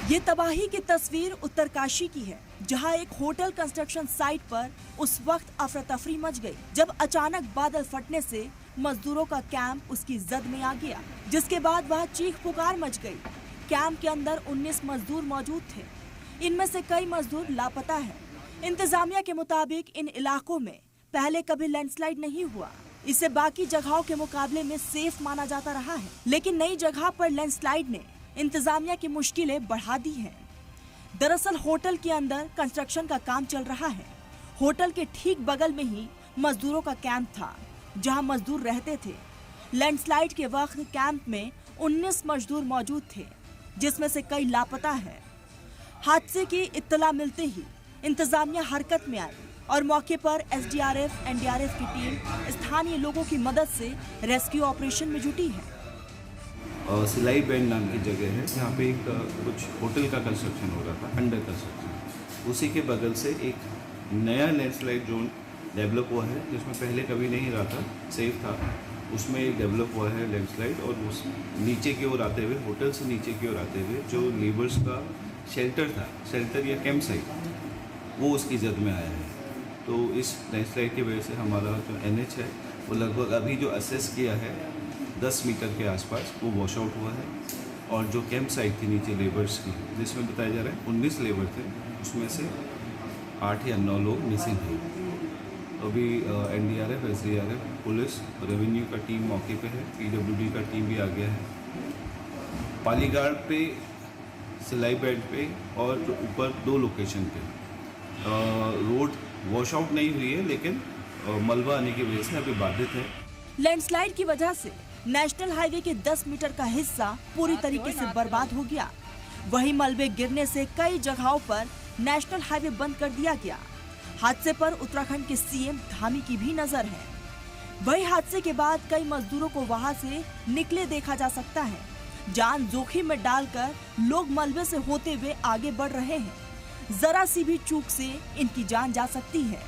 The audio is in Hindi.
ये तबाही की तस्वीर उत्तरकाशी की है, जहां एक होटल कंस्ट्रक्शन साइट पर उस वक्त अफरा तफरी मच गई जब अचानक बादल फटने से मजदूरों का कैंप उसकी जद में आ गया, जिसके बाद वह चीख पुकार मच गई। कैंप के अंदर 19 मजदूर मौजूद थे। इनमें से कई मजदूर लापता है। इंतजामिया के मुताबिक इन इलाकों में पहले कभी लैंडस्लाइड नहीं हुआ। इसे बाकी जगहों के मुकाबले में सेफ माना जाता रहा है, लेकिन नई जगह पर लैंडस्लाइड ने इंतजामिया की मुश्किलें बढ़ा दी हैं। दरअसल होटल के अंदर कंस्ट्रक्शन का काम चल रहा है। होटल के ठीक बगल में ही मजदूरों का कैंप था, जहां मजदूर रहते थे। लैंडस्लाइड के वक्त कैंप में 19 मजदूर मौजूद थे, जिसमें से कई लापता हैं। हादसे की इत्तला मिलते ही इंतजामिया हरकत में आई और मौके पर एसडीआरएफ, एनडीआरएफ की टीम स्थानीय लोगों की मदद से रेस्क्यू ऑपरेशन में जुटी है। सिलाई बैंड नाम की जगह है, जहाँ पे एक कुछ होटल का कंस्ट्रक्शन हो रहा था, अंडर कंस्ट्रक्शन। उसी के बगल से एक नया लैंडस्लाइड जोन डेवलप हुआ है, जिसमें पहले कभी नहीं रहा था, सेफ था। उसमें एक डेवलप हुआ है लैंडस्लाइड, और उस नीचे की ओर आते हुए, होटल से नीचे की ओर आते हुए जो लेबर्स का शेल्टर था, शेल्टर या कैंप साइट, वो उसकी जद में आया है। तो इस लैंडस्लाइड की वजह से हमारा जो NH है वो लगभग अभी जो असेस किया है 10 मीटर के आसपास वो वॉश आउट हुआ है। और जो कैंप साइट थी नीचे लेबर्स की, जिसमें बताया जा रहा है 19 लेबर थे, उसमें से 8 या 9 लोग मिसिंग हैं। तो अभी NDRF, SDRF, पुलिस, रेवेन्यू का टीम मौके पे है, PWD का टीम भी आ गया है। पालीगाड़ पे, सिलाई बैंड पे और जो ऊपर 2 लोकेशन पे रोड वॉश आउट नहीं हुई है, लेकिन मलबा आने की वजह से अभी बाधित है। लैंडस्लाइड की वजह से नेशनल हाईवे के 10 मीटर का हिस्सा पूरी तरीके से बर्बाद हो गया। वहीं मलबे गिरने से कई जगहों पर नेशनल हाईवे बंद कर दिया गया। हादसे पर उत्तराखंड के CM धामी की भी नजर है। वही हादसे के बाद कई मजदूरों को वहां से निकले देखा जा सकता है। जान जोखिम में डालकर लोग मलबे से होते हुए आगे बढ़ रहे हैं। जरा सी भी चूक से इनकी जान जा सकती है।